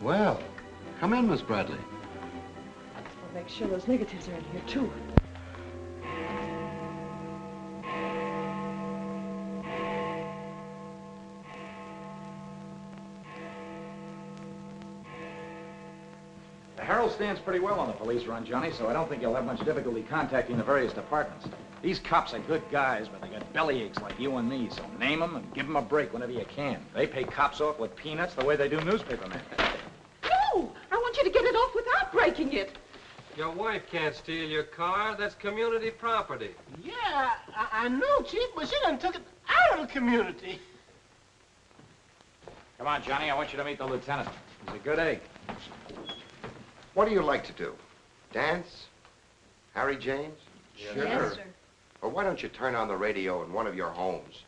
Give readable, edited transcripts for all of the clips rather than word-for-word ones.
Well, come in, Miss Bradley. I'll make sure those negatives are in here, too. The Herald stands pretty well on the police run, Johnny, so I don't think you'll have much difficulty contacting the various departments. These cops are good guys, but they got bellyaches like you and me, so name them and give them a break whenever you can. They pay cops off with peanuts the way they do newspapermen. No! I want you to get it off without breaking it. Your wife can't steal your car. That's community property. Yeah, I know, Chief, but she done took it out of the community. Come on, Johnny, I want you to meet the lieutenant. He's a good egg. What do you like to do? Dance? Harry James? Yes, sir. Or why don't you turn on the radio in one of your homes?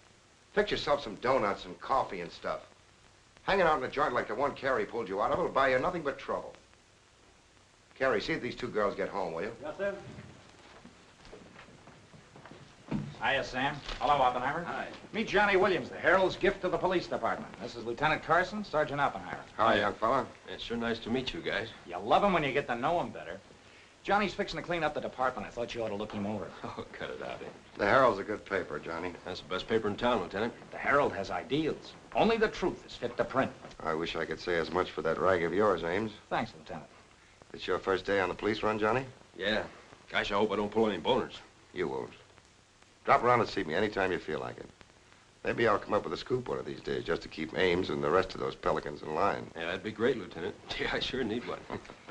Fix yourself some donuts and coffee and stuff. Hanging out in a joint like the one Carrie pulled you out of will buy you nothing but trouble. Carrie, see if these two girls get home, will you? Yes, sir. Hiya, Sam. Hello, Oppenheimer. Hi. Meet Johnny Williams, the Herald's gift to the police department. This is Lieutenant Carson, Sergeant Oppenheimer. Hi, young fella. It's sure nice to meet you guys. You love him when you get to know him better. Johnny's fixing to clean up the department. I thought you ought to look him over. Oh, cut it out, eh? The Herald's a good paper, Johnny. That's the best paper in town, Lieutenant. The Herald has ideals. Only the truth is fit to print. I wish I could say as much for that rag of yours, Ames. Thanks, Lieutenant. It's your first day on the police run, Johnny? Yeah. Gosh, I hope I don't pull any boners. You won't. Drop around and see me anytime you feel like it. Maybe I'll come up with a scoop one of these days just to keep Ames and the rest of those pelicans in line. Yeah, that'd be great, Lieutenant. Yeah, I sure need one.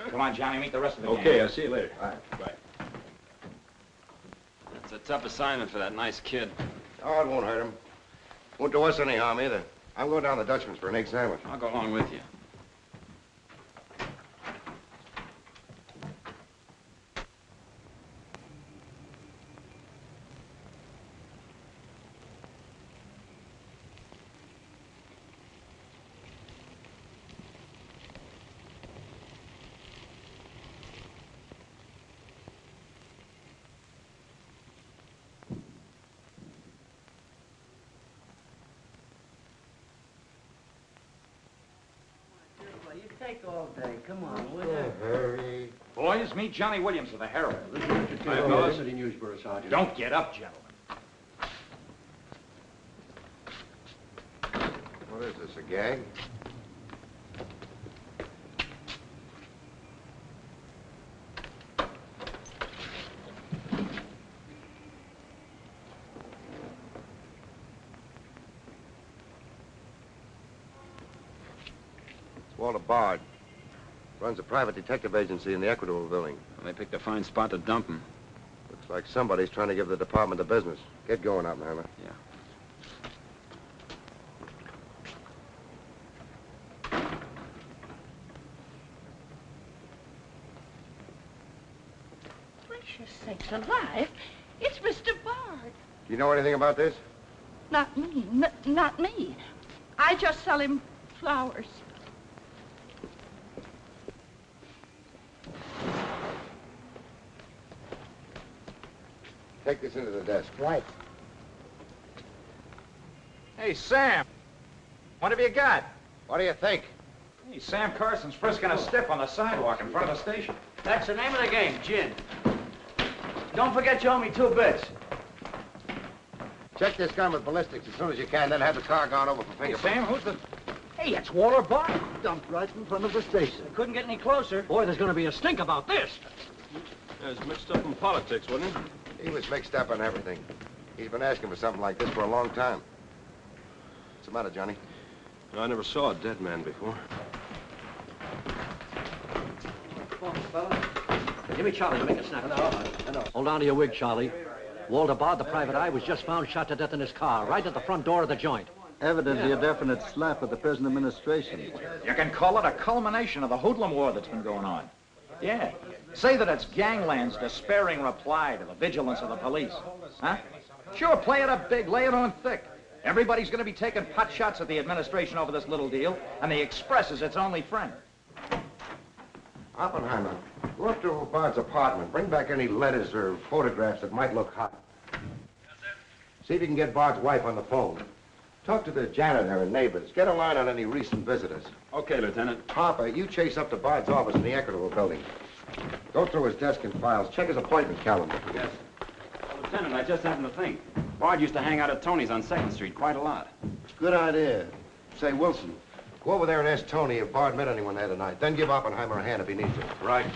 Come on, Johnny, meet the rest of the gang. Okay, I'll see you later. All right. Bye. That's a tough assignment for that nice kid. Oh, it won't hurt him. Won't do us any harm either. I'm going down to the Dutchman's for an egg sandwich. I'll go along with you. Take all day. Come on, will you? Hurry. Boys, meet Johnny Williams of the Herald. Hi, fellas. City Newsboro, Sergeant. Don't get up, gentlemen. What is this, a gag? Walter Bard. Runs a private detective agency in the Equitable building. Well, they picked a fine spot to dump him. Looks like somebody's trying to give the department the business. Get going, Oppenheimer. Yeah. Gracious sakes alive. It's Mr. Bard. Do you know anything about this? Not me. Not me. I just sell him flowers. Take this into the desk. Right. Hey, Sam. What have you got? What do you think? Hey, Sam Carson's frisking a stiff on the sidewalk in front of the station. That's the name of the game, gin. Don't forget you owe me 2 bits. Check this gun with ballistics as soon as you can, then have the car gone over for Hey, fingerprints. Sam, who's the... Hey, it's Walter Bard. Dumped right in front of the station. Couldn't get any closer. Boy, there's going to be a stink about this. Yeah, it's mixed up in politics, wasn't it? He was mixed up on everything. He's been asking for something like this for a long time. What's the matter, Johnny? I never saw a dead man before. Give me Charlie to make a snap. Hold on to your wig, Charlie. Walter Bard, the private eye, was just found shot to death in his car, right at the front door of the joint. Evidently a definite slap at the present administration. You can call it a culmination of the hoodlum war that's been going on. Yeah. Say that it's gangland's despairing reply to the vigilance of the police. Huh? Sure, play it up big, lay it on thick. Everybody's going to be taking pot shots at the administration over this little deal, and the Express is its only friend. Oppenheimer, go up to Bard's apartment. Bring back any letters or photographs that might look hot. Yes, sir. See if you can get Bard's wife on the phone. Talk to the janitor and neighbors. Get a line on any recent visitors. Okay, Lieutenant. Harper, you chase up to Bard's office in the Equitable building. Go through his desk and files. Check his appointment calendar. Yes. Well, Lieutenant, I just happened to think. Bard used to hang out at Tony's on 2nd Street quite a lot. Good idea. Say, Wilson, go over there and ask Tony if Bard met anyone there tonight. Then give Oppenheimer a hand if he needs it. Right.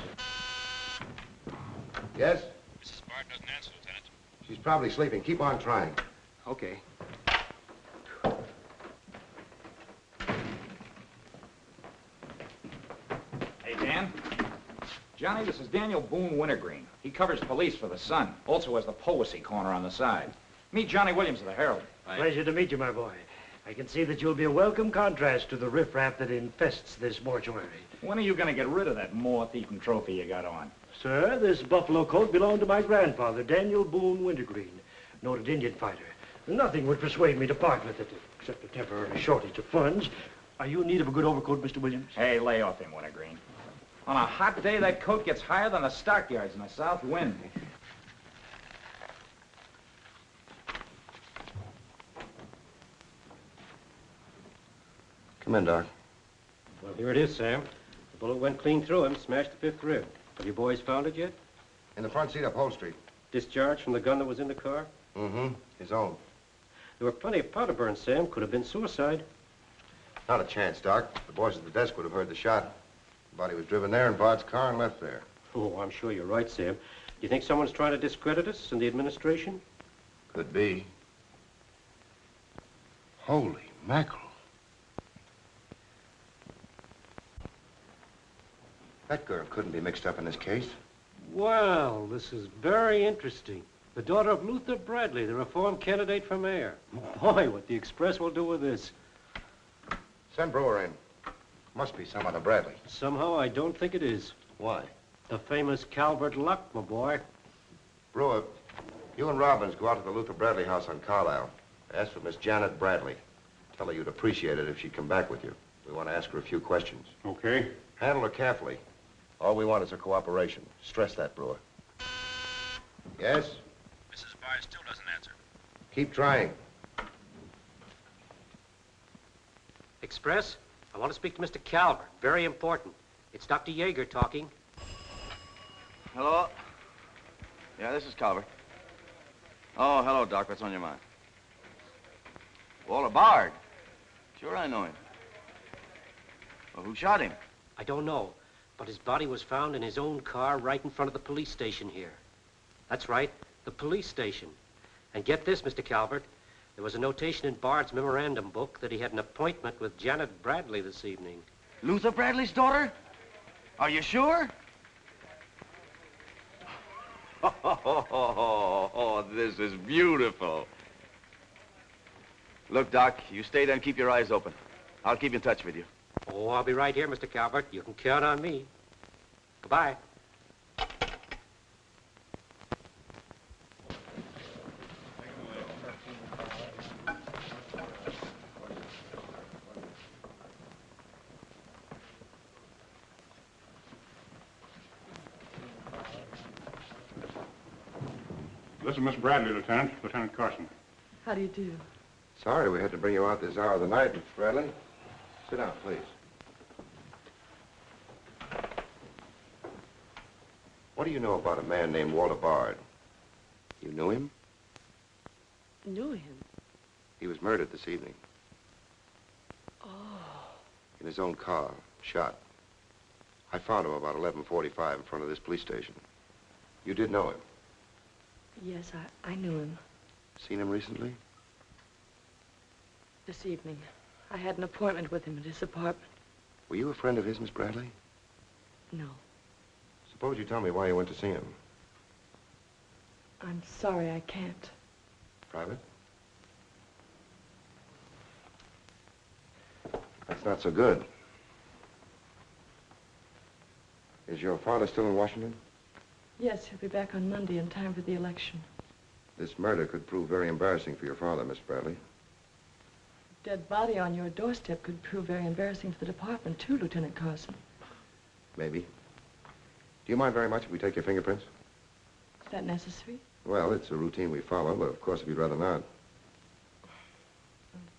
Yes? Mrs. Bard doesn't answer, Lieutenant. She's probably sleeping. Keep on trying. Okay. Hey, Dan. Johnny, this is Daniel Boone Wintergreen. He covers police for the Sun. Also has the Poesy Corner on the side. Meet Johnny Williams of the Herald. Pleasure to meet you, my boy. I can see that you'll be a welcome contrast to the riffraff that infests this mortuary. When are you going to get rid of that moth-eaten trophy you got on? Sir, this buffalo coat belonged to my grandfather, Daniel Boone Wintergreen, noted Indian fighter. Nothing would persuade me to part with it, except a temporary shortage of funds. Are you in need of a good overcoat, Mr. Williams? Hey, lay off him, Wintergreen. On a hot day, that coat gets higher than the stockyards in a south wind. Come in, Doc. Well, here it is, Sam. The bullet went clean through him, smashed the 5th rib. Have you boys found it yet? In the front seat upholstery. Discharged from the gun that was in the car? Mm-hmm. His own. There were plenty of powder burns, Sam. Could have been suicide. Not a chance, Doc. The boys at the desk would have heard the shot. The body was driven there in Bard's car and left there. Oh, I'm sure you're right, Sam. Do you think someone's trying to discredit us in the administration? Could be. Holy mackerel. That girl couldn't be mixed up in this case. Well, this is very interesting. The daughter of Luther Bradley, the reform candidate for mayor. Boy, what the Express will do with this. Send Brewer in. Must be some other Bradley. Somehow, I don't think it is. Why? The famous Calvert Luck, my boy. Brewer, you and Robbins go out to the Luther Bradley house on Carlisle. Ask for Miss Janet Bradley. Tell her you'd appreciate it if she'd come back with you. We want to ask her a few questions. Okay. Handle her carefully. All we want is her cooperation. Stress that, Brewer. Yes? Mrs. Bard still doesn't answer. Keep trying. Express, I want to speak to Mr. Calvert. Very important. It's Dr. Yeager talking. Hello? Yeah, this is Calvert. Oh, hello, Doc. What's on your mind? Walter Bard. Sure, I know him. Well, who shot him? I don't know, but his body was found in his own car right in front of the police station here. That's right, the police station. And get this, Mr. Calvert, there was a notation in Bard's memorandum book that he had an appointment with Janet Bradley this evening. Luther Bradley's daughter? Are you sure? Oh, this is beautiful. Look, Doc, you stay there and keep your eyes open. I'll keep in touch with you. Oh, I'll be right here, Mr. Calvert. You can count on me. Goodbye. This is Miss Bradley, Lieutenant. Lieutenant Carson. How do you do? Sorry we had to bring you out this hour of the night, Miss Bradley. Sit down, please. What do you know about a man named Walter Bard? You knew him? Knew him? He was murdered this evening. Oh. In his own car, shot. I found him about 11:45 in front of this police station. You did know him? Yes, I knew him. Seen him recently? This evening. I had an appointment with him at his apartment. Were you a friend of his, Miss Bradley? No. Suppose you tell me why you went to see him. I'm sorry I can't. Private? That's not so good. Is your father still in Washington? Yes, he'll be back on Monday in time for the election. This murder could prove very embarrassing for your father, Miss Bradley. Dead body on your doorstep could prove very embarrassing for the department, too, Lieutenant Carson. Maybe. Do you mind very much if we take your fingerprints? Is that necessary? Well, it's a routine we follow, but of course if you'd rather not.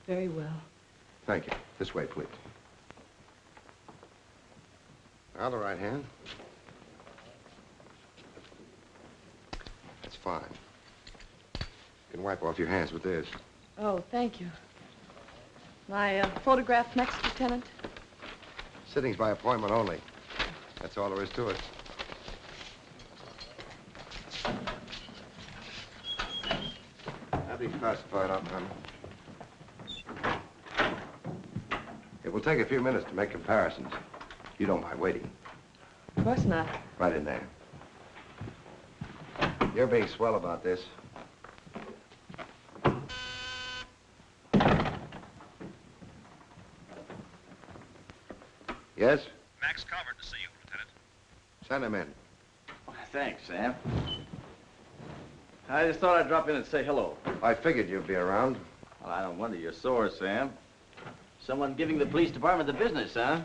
Very well. Thank you. This way, please. Now, the right hand. That's fine. You can wipe off your hands with this. Oh, thank you. My photograph next, Lieutenant? Sittings by appointment only. That's all there is to it. That'll be classified up, honey. It will take a few minutes to make comparisons. You don't mind waiting. Of course not. Right in there. You're being swell about this. Yes? Max Calvert to see you, Lieutenant. Send him in. Thanks, Sam. I just thought I'd drop in and say hello. I figured you'd be around. Well, I don't wonder you're sore, Sam. Someone giving the police department the business, huh?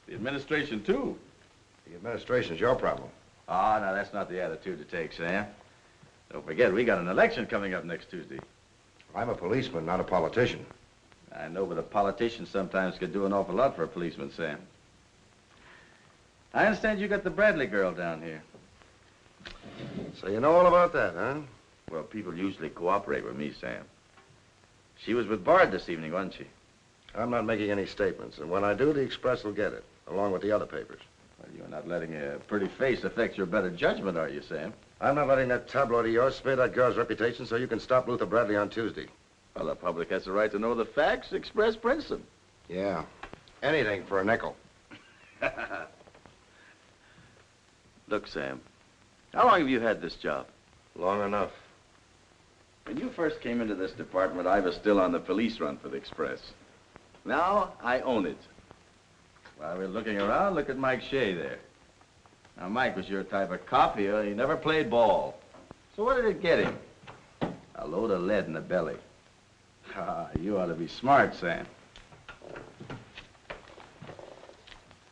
The administration, too. The administration's your problem. Oh, no, that's not the attitude to take, Sam. Don't forget, we got an election coming up next Tuesday. I'm a policeman, not a politician. I know, but a politician sometimes could do an awful lot for a policeman, Sam. I understand you got the Bradley girl down here. So you know all about that, huh? Well, people usually cooperate with me, Sam. She was with Bard this evening, wasn't she? I'm not making any statements, and when I do, the Express will get it, along with the other papers. Well, you're not letting a pretty face affect your better judgment, are you, Sam? I'm not letting that tabloid of yours smear that girl's reputation so you can stop Luther Bradley on Tuesday. Well, the public has the right to know the facts. Express prints them. Yeah. Anything for a nickel. Look, Sam, how long have you had this job? Long enough. When you first came into this department, I was still on the police run for the Express. Now, I own it. While we're looking around, look at Mike Shea there. Now, Mike was your type of cop here. He never played ball. So what did it get him? A load of lead in the belly. Ah, you ought to be smart, Sam.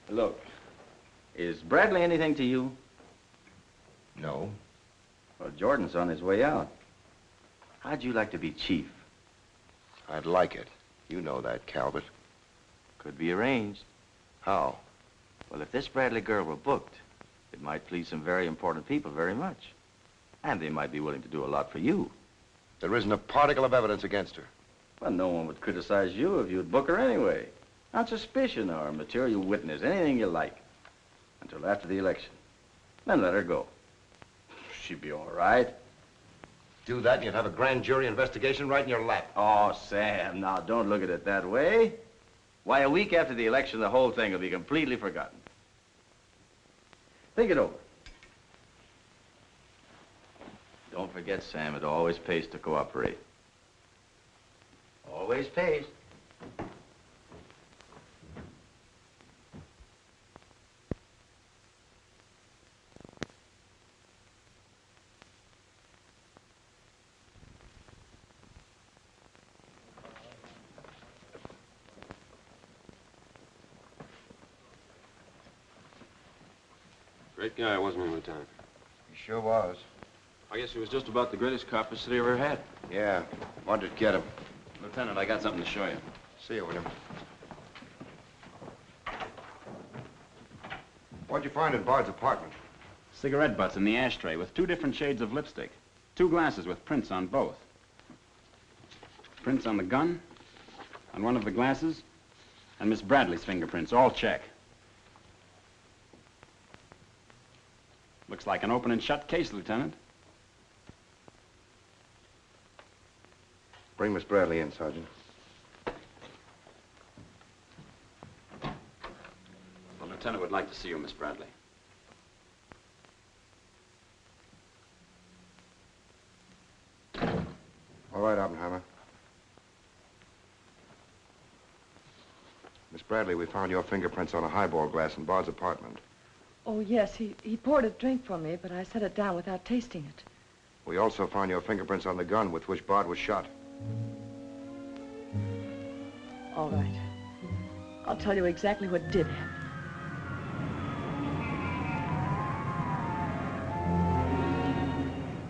Look, is Bradley anything to you? No. Well, Jordan's on his way out. How'd you like to be chief? I'd like it. You know that, Calvert. Could be arranged. How? Well, if this Bradley girl were booked, it might please some very important people very much. And they might be willing to do a lot for you. There isn't a particle of evidence against her. Well, no one would criticize you if you'd book her anyway. On suspicion or material witness, anything you like. Until after the election. Then let her go. She'd be all right. Do that and you'd have a grand jury investigation right in your lap. Oh, Sam, now don't look at it that way. Why, a week after the election, the whole thing will be completely forgotten. Think it over. Don't forget, Sam, it always pays to cooperate. Always pays. Great guy, wasn't he, Lieutenant? He sure was. I guess he was just about the greatest cop the city ever had. Yeah. Wanted to get him. Lieutenant, I got something to show you. See you, William. What'd you find in Bard's apartment? Cigarette butts in the ashtray with 2 different shades of lipstick. 2 glasses with prints on both. Prints on the gun, on one of the glasses, and Miss Bradley's fingerprints, all check. Looks like an open and shut case, Lieutenant. Bring Miss Bradley in, Sergeant. The lieutenant would like to see you, Miss Bradley. All right, Oppenheimer. Miss Bradley, we found your fingerprints on a highball glass in Bard's apartment. Oh, yes, he poured a drink for me, but I set it down without tasting it. We also found your fingerprints on the gun with which Bard was shot. All right. I'll tell you exactly what did happen.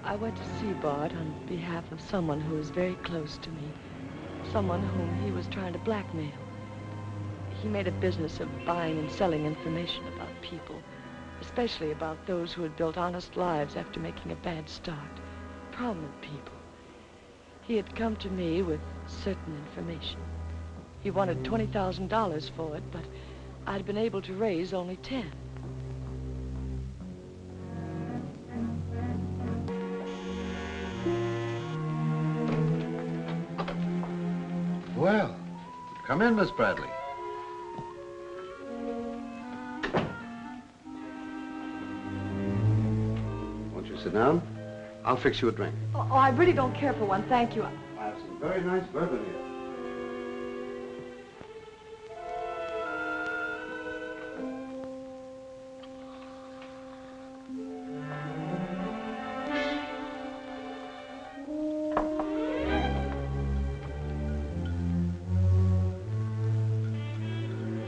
I went to see Bard on behalf of someone who is very close to me. someone whom he was trying to blackmail. He made a business of buying and selling information about people, especially about those who had built honest lives after making a bad start. Prominent people. He had come to me with certain information. He wanted $20,000 for it, but I'd been able to raise only 10. Well, come in, Miss Bradley. Won't you sit down? I'll fix you a drink. Oh, I really don't care for one, thank you. I have some very nice bourbon here.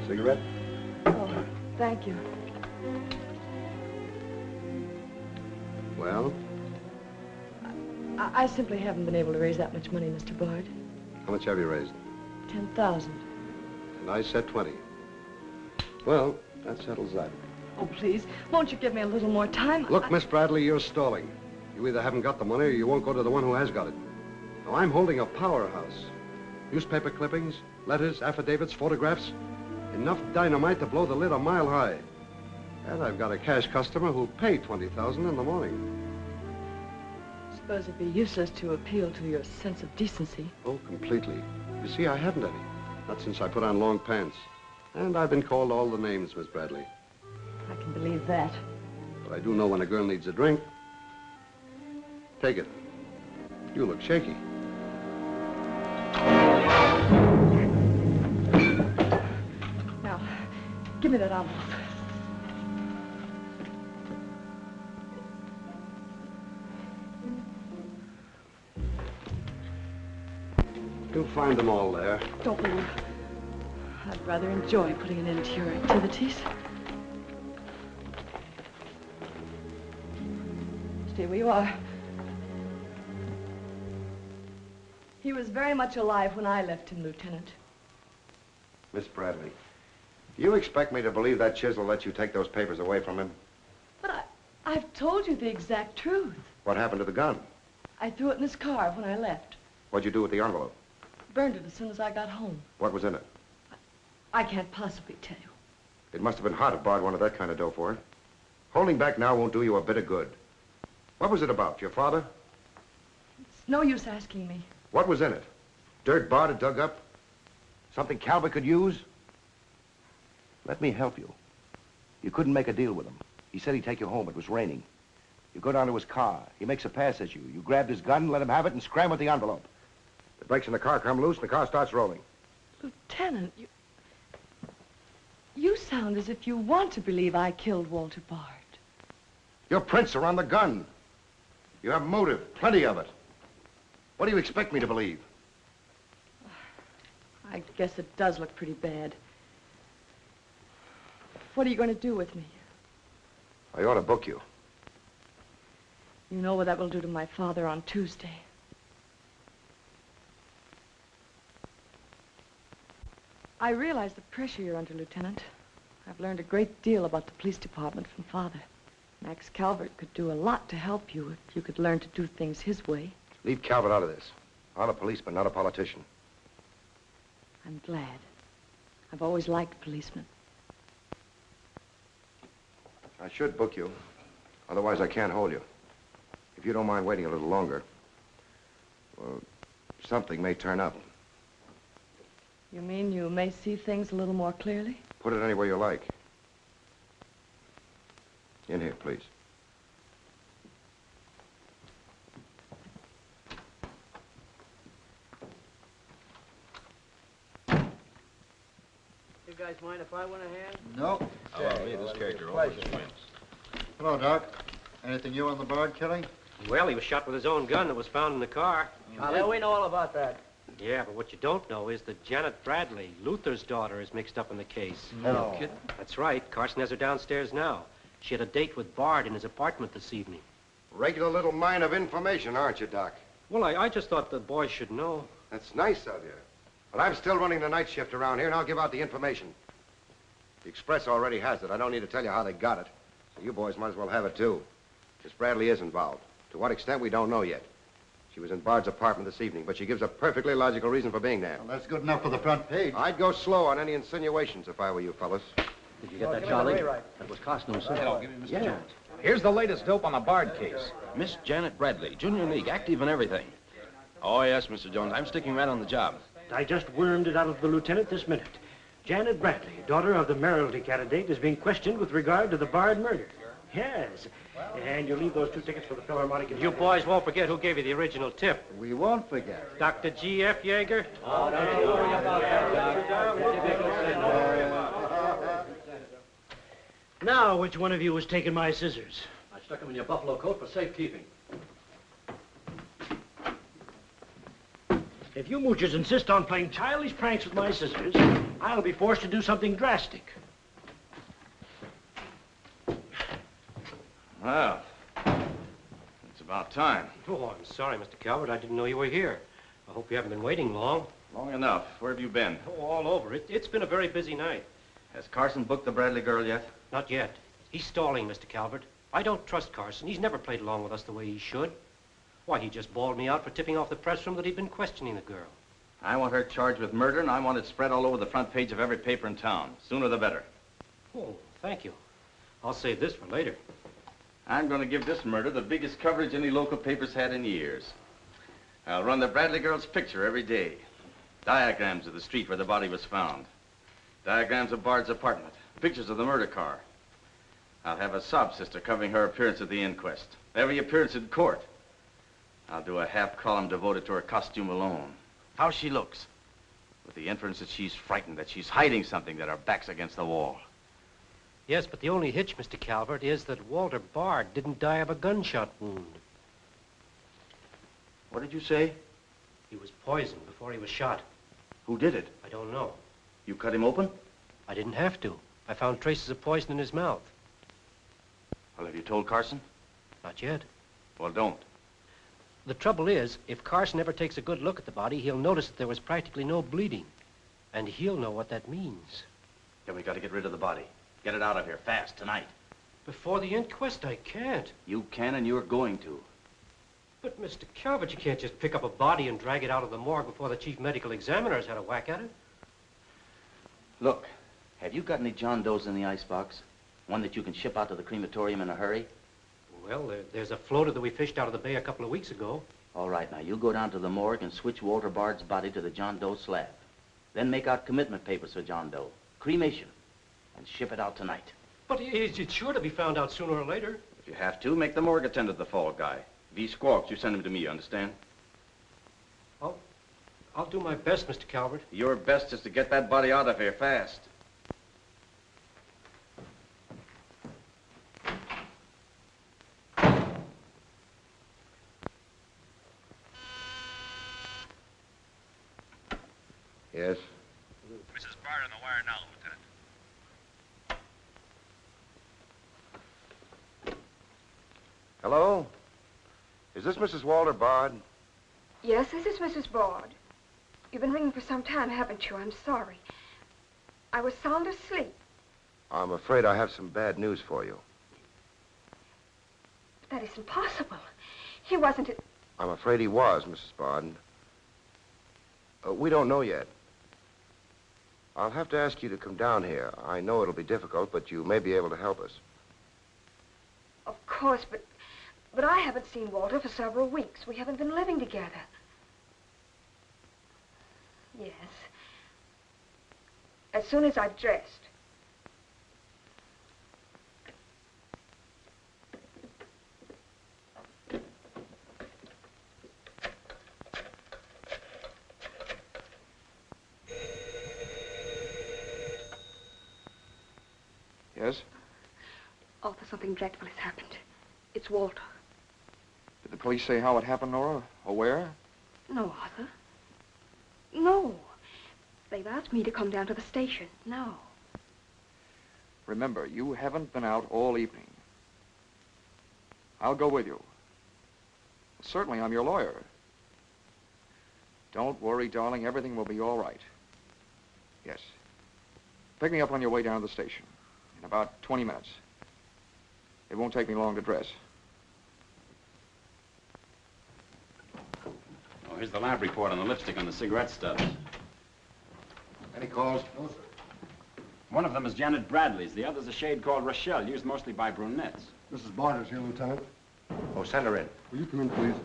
Cigarette? Oh, thank you. Well, I simply haven't been able to raise that much money, Mr. Bard. how much have you raised? 10,000. And I said 20. Well, that settles that. Oh, please, won't you give me a little more time? Look, Miss Bradley, you're stalling. You either haven't got the money or you won't go to the one who has got it. Now, I'm holding a powerhouse. Newspaper clippings, letters, affidavits, photographs. Enough dynamite to blow the lid a mile high. And I've got a cash customer who'll pay $20,000 in the morning. I suppose it'd be useless to appeal to your sense of decency. Oh, completely. You see, I haven't any. Not since I put on long pants. And I've been called all the names, Miss Bradley. I can believe that. But I do know when a girl needs a drink. Take it. You look shaky. Now, give me that envelope. You'll find them all there. Don't move. I'd rather enjoy putting an end to your activities. Stay where you are. He was very much alive when I left him, Lieutenant. Miss Bradley, you expect me to believe that chisel let you take those papers away from him? But I've told you the exact truth. What happened to the gun? I threw it in his car when I left. What'd you do with the envelope? Burned it as soon as I got home. What was in it? I can't possibly tell you. It must have been hard to borrow one of that kind of dough for it. Holding back now won't do you a bit of good. What was it about? Your father? It's no use asking me. What was in it? Dirt Bard had dug up? Something Calvert could use? Let me help you. You couldn't make a deal with him. He said he'd take you home. It was raining. You go down to his car. He makes a pass at you. You grabbed his gun, let him have it, and scram with the envelope. The brakes in the car come loose and the car starts rolling. Lieutenant, you sound as if you want to believe I killed Walter Bard. Your prints are on the gun. You have motive, plenty of it. What do you expect me to believe? I guess it does look pretty bad. What are you going to do with me? I ought to book you. You know what that will do to my father on Tuesday. I realize the pressure you're under, Lieutenant. I've learned a great deal about the police department from Father. Max Calvert could do a lot to help you if you could learn to do things his way. Leave Calvert out of this. I'm a policeman, not a politician. I'm glad. I've always liked policemen. I should book you. Otherwise, I can't hold you. If you don't mind waiting a little longer, well, something may turn up. You mean you may see things a little more clearly? Put it any way you like. In here, please. You guys mind if I went ahead? No. Oh, me, this character always wins. Hello, Doc. Anything new on the Bard killing? Well, he was shot with his own gun that was found in the car. Yeah, we know all about that. Yeah, but what you don't know is that Janet Bradley, Luther's daughter, is mixed up in the case. No. Kidding? That's right. Carson has her downstairs now. She had a date with Bard in his apartment this evening. Regular little mine of information, aren't you, Doc? Well, I just thought the boys should know. That's nice of you. But I'm still running the night shift around here, and I'll give out the information. The Express already has it. I don't need to tell you how they got it. So you boys might as well have it, too. Miss Bradley is involved. To what extent, we don't know yet. She was in Bard's apartment this evening, but she gives a perfectly logical reason for being there. Well, that's good enough for the front page. I'd go slow on any insinuations if I were you fellas. Did you get that, Charlie? That was Carson who said it. Give me Mr. Yeah. Jones. Here's the latest dope on the Bard case. Miss Janet Bradley, Junior League, active and everything. Oh, yes, Mr. Jones. I'm sticking right on the job. I just wormed it out of the lieutenant this minute. Janet Bradley, daughter of the mayoralty candidate, is being questioned with regard to the Bard murder. Yes. And you'll leave those 2 tickets for the Philharmonic. You boys won't forget who gave you the original tip. We won't forget. Dr. G.F. Yeager? Oh, don't you worry about that, Now, which one of you was taking my scissors? I stuck them in your buffalo coat for safekeeping. If you moochers insist on playing childish pranks with my scissors, I'll be forced to do something drastic. Well, it's about time. Oh, I'm sorry, Mr. Calvert. I didn't know you were here. I hope you haven't been waiting long. Long enough. Where have you been? Oh, all over. It's been a very busy night. Has Carson booked the Bradley girl yet? Not yet. He's stalling, Mr. Calvert. I don't trust Carson. He's never played along with us the way he should. Why, he just bawled me out for tipping off the press room that he'd been questioning the girl. I want her charged with murder, and I want it spread all over the front page of every paper in town. Sooner the better. Oh, thank you. I'll save this for later. I'm going to give this murder the biggest coverage any local paper's had in years. I'll run the Bradley girl's picture every day. Diagrams of the street where the body was found. Diagrams of Bard's apartment. Pictures of the murder car. I'll have a sob sister covering her appearance at the inquest. Every appearance in court. I'll do a half column devoted to her costume alone. How she looks. With the inference that she's frightened, that she's hiding something, that her back's against the wall. Yes, but the only hitch, Mr. Calvert, is that Walter Bard didn't die of a gunshot wound. What did you say? He was poisoned before he was shot. Who did it? I don't know. You cut him open? I didn't have to. I found traces of poison in his mouth. Well, have you told Carson? Not yet. Well, don't. The trouble is, if Carson ever takes a good look at the body, he'll notice that there was practically no bleeding. And he'll know what that means. Then we got to get rid of the body. Get it out of here fast, tonight. Before the inquest, I can't. You can, and you're going to. But, Mr. Calvert, you can't just pick up a body and drag it out of the morgue before the chief medical examiner's had a whack at it. Look, have you got any John Does in the icebox? One that you can ship out to the crematorium in a hurry? Well, there's a floater that we fished out of the bay a couple of weeks ago. All right, now, you go down to the morgue and switch Walter Bard's body to the John Doe slab. Then make out commitment papers for John Doe. Cremation. And ship it out tonight. But it's sure to be found out sooner or later. If you have to, make the morgue attend to the fall guy. If he squawks, you send him to me, you understand? I'll do my best, Mr. Calvert. Your best is to get that body out of here fast. Yes? Mrs. Bard on the wire now, Lieutenant. Hello? Is this Mrs. Walter Bard? Yes, this is Mrs. Bard. You've been ringing for some time, haven't you? I'm sorry. I was sound asleep. I'm afraid I have some bad news for you. But that isn't possible. He wasn't... I'm afraid he was, Mrs. Bard. We don't know yet. I'll have to ask you to come down here. I know it'll be difficult, but you may be able to help us. Of course, but I haven't seen Walter for several weeks. We haven't been living together. Yes. As soon as I've dressed. Yes? Arthur, something dreadful has happened. It's Walter. Did the police say how it happened, Nora? Or where? No, Arthur. No. They've asked me to come down to the station. No. Remember, you haven't been out all evening. I'll go with you. Certainly, I'm your lawyer. Don't worry, darling. Everything will be all right. Yes. Pick me up on your way down to the station in about 20 minutes. It won't take me long to dress. Oh, here's the lab report on the lipstick on the cigarette stubs. Any calls? No, sir. One of them is Janet Bradley's. The other's a shade called Rochelle, used mostly by brunettes. Mrs. Barter's here, Lieutenant. Oh, send her in. Will you come in, please?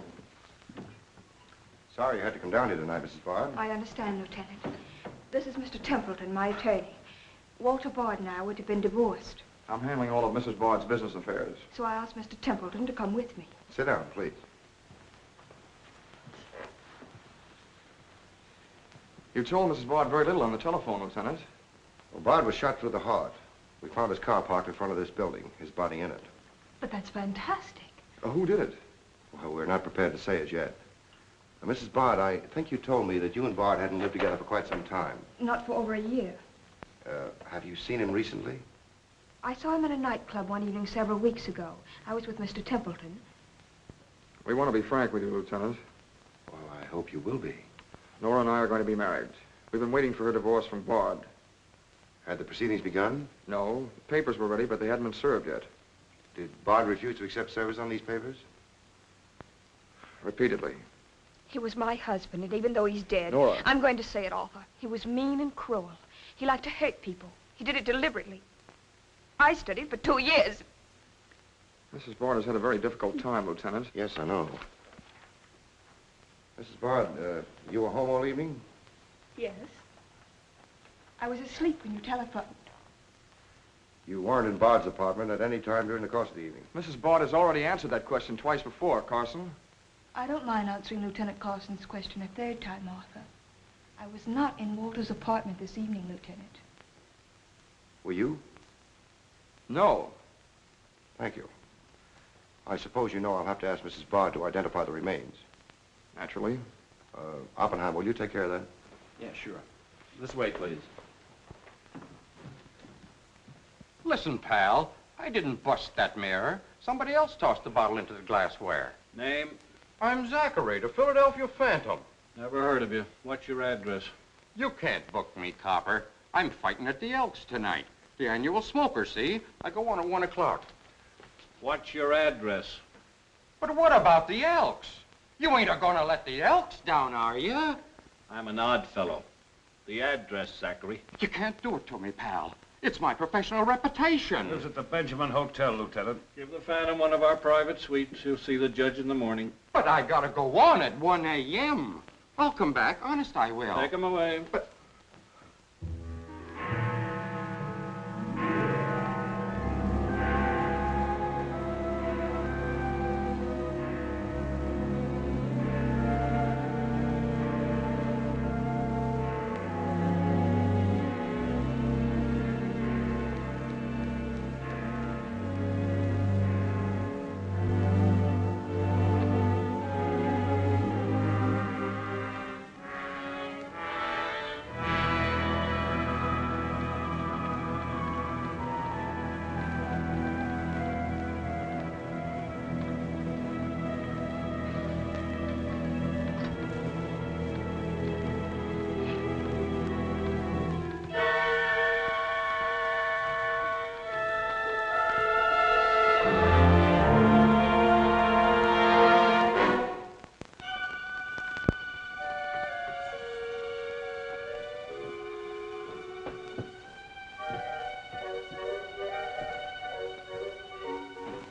Sorry you had to come down here tonight, Mrs. Bard. I understand, Lieutenant. This is Mr. Templeton, my attorney. Walter Bard and I would have been divorced. I'm handling all of Mrs. Bard's business affairs. So I asked Mr. Templeton to come with me. Sit down, please. You told Mrs. Bard very little on the telephone, Lieutenant. Well, Bard was shot through the heart. We found his car parked in front of this building, his body in it. But that's fantastic. Who did it? Well, we're not prepared to say as yet. Now, Mrs. Bard, I think you told me that you and Bard hadn't lived together for quite some time. Not for over a year. Have you seen him recently? I saw him at a nightclub one evening several weeks ago. I was with Mr. Templeton. We want to be frank with you, Lieutenant. Well, I hope you will be. Nora and I are going to be married. We've been waiting for her divorce from Bard. Had the proceedings begun? No. The papers were ready, but they hadn't been served yet. Did Bard refuse to accept service on these papers? Repeatedly. He was my husband, and even though he's dead... Nora. I'm going to say it, Arthur. He was mean and cruel. He liked to hurt people. He did it deliberately. I studied for 2 years. Mrs. Bard has had a very difficult time, Lieutenant. Yes, I know. Mrs. Bard, you were home all evening? Yes. I was asleep when you telephoned. You weren't in Bard's apartment at any time during the course of the evening? Mrs. Bard has already answered that question twice before, Carson. I don't mind answering Lieutenant Carson's question a third time, Arthur. I was not in Walter's apartment this evening, Lieutenant. Were you? No. Thank you. I suppose you know I'll have to ask Mrs. Bard to identify the remains. Naturally. Oppenheim, will you take care of that? Yeah, sure. This way, please. Listen, pal, I didn't bust that mirror. Somebody else tossed the bottle into the glassware. Name? I'm Zachary, the Philadelphia Phantom. Never heard of you. What's your address? You can't book me, copper. I'm fighting at the Elks tonight. The annual smoker, see? I go on at 1 o'clock. What's your address? But what about the Elks? You ain't a-gonna let the Elks down, are you? I'm an odd fellow. The address, Zachary. You can't do it to me, pal. It's my professional reputation. Lives at the Benjamin Hotel, Lieutenant. Give the Phantom one of our private suites. You'll see the judge in the morning. But I gotta go on at 1 a.m. I'll come back. Honest, I will. Take him away. But...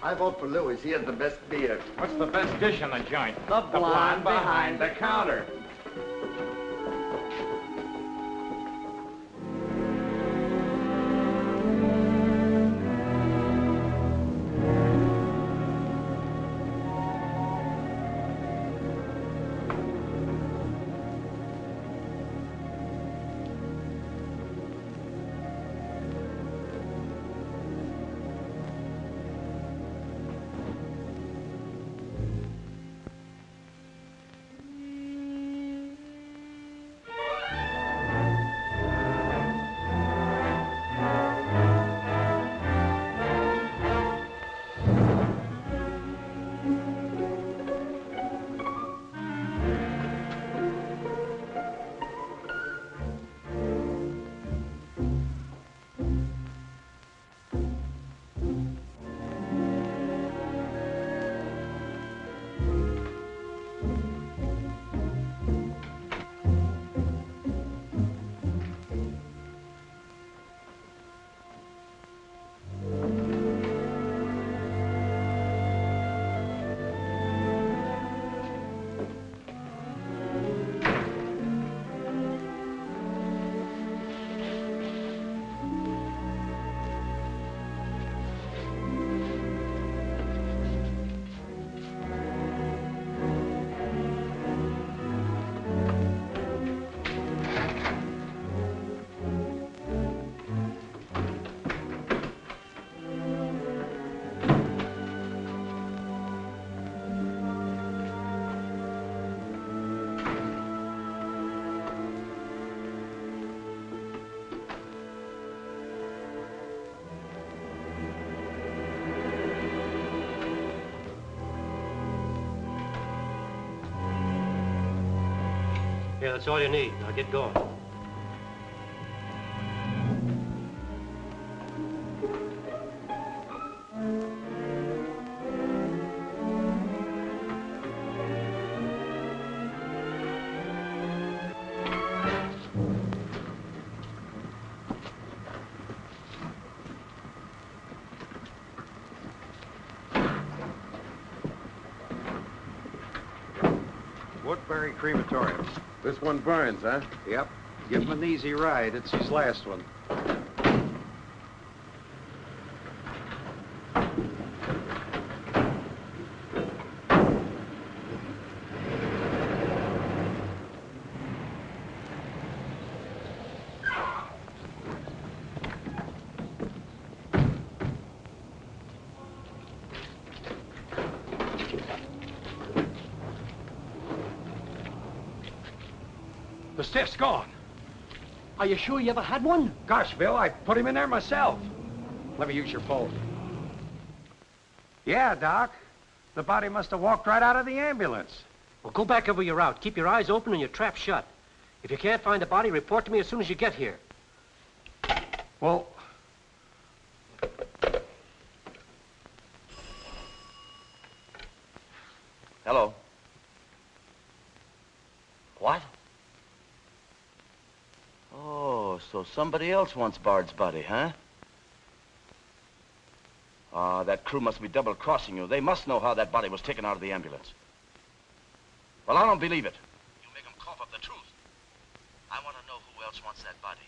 I vote for Louis. He has the best beer. What's the best dish in the joint? The blonde behind the counter. Here, that's all you need. Now get going. Woodbury Crematorium. This one burns, huh? Yep. Give him an easy ride. It's his last one. The stiff's gone. Are you sure you ever had one? Gosh, Bill, I put him in there myself. Let me use your phone. Yeah, Doc. The body must have walked right out of the ambulance. Well, go back over your route. Keep your eyes open and your trap shut. If you can't find the body, report to me as soon as you get here. Well... Hello. What? Oh, so somebody else wants Bard's body, huh? Ah, that crew must be double-crossing you. They must know how that body was taken out of the ambulance. Well, I don't believe it. You make them cough up the truth. I want to know who else wants that body.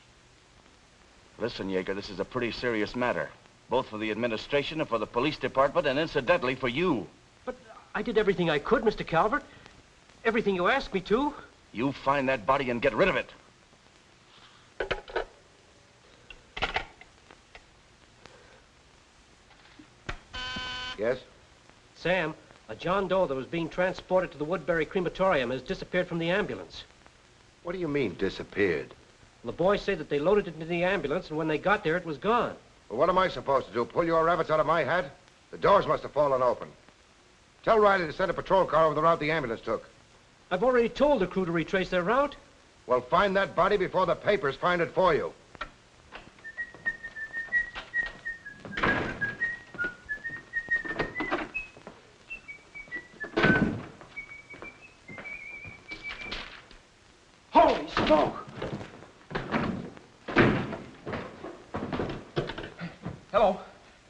Listen, Yeager, this is a pretty serious matter. Both for the administration and for the police department, and incidentally for you. But I did everything I could, Mr. Calvert. Everything you asked me to. You find that body and get rid of it. Yes? Sam, a John Doe that was being transported to the Woodbury Crematorium has disappeared from the ambulance. What do you mean, disappeared? The boys say that they loaded it into the ambulance, and when they got there, it was gone. Well, what am I supposed to do? Pull your rabbits out of my hat? The doors must have fallen open. Tell Riley to send a patrol car over the route the ambulance took. I've already told the crew to retrace their route. Well, find that body before the papers find it for you. Holy smoke! Hello.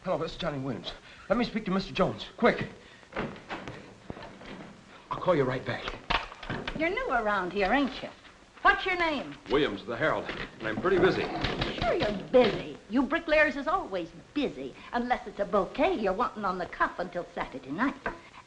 Hello, this is Johnny Williams. Let me speak to Mr. Jones, quick. I'll call you right back. You're new around here, ain't you? What's your name? Williams, the Herald, and I'm pretty busy. Sure you're busy. You bricklayers is always busy, unless it's a bouquet you're wanting on the cuff until Saturday night.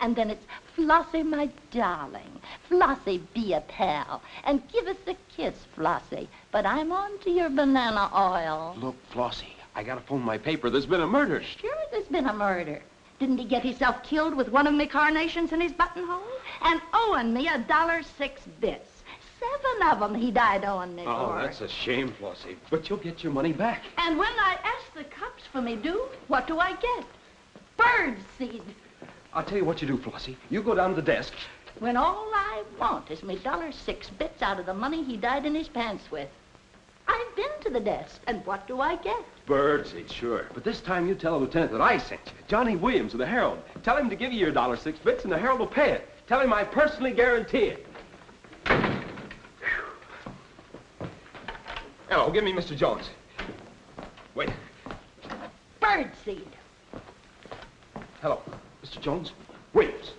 And then it's, Flossie, my darling, Flossie, be a pal, and give us a kiss, Flossie. But I'm on to your banana oil. Look, Flossie, I gotta phone my paper. There's been a murder. Sure there's been a murder. Didn't he get himself killed with one of me carnations in his buttonhole? And owing me $1.06 bits. 7 of them he died owing me Oh, for. that's a shame, Flossie. But you'll get your money back. And when I ask the cops for me due, what do I get? Bird seed. I'll tell you what you do, Flossie. You go down to the desk. When all I want is me $1.06 bits out of the money he died in his pants with. I've been to the desk, and what do I get? Birdseed, sure. But this time you tell the lieutenant that I sent you. Johnny Williams of the Herald. Tell him to give you your $1.06 bits, and the Herald will pay it. Tell him I personally guarantee it. Hello, give me Mr. Jones. Wait. Birdseed. Hello, Mr. Jones. Williams.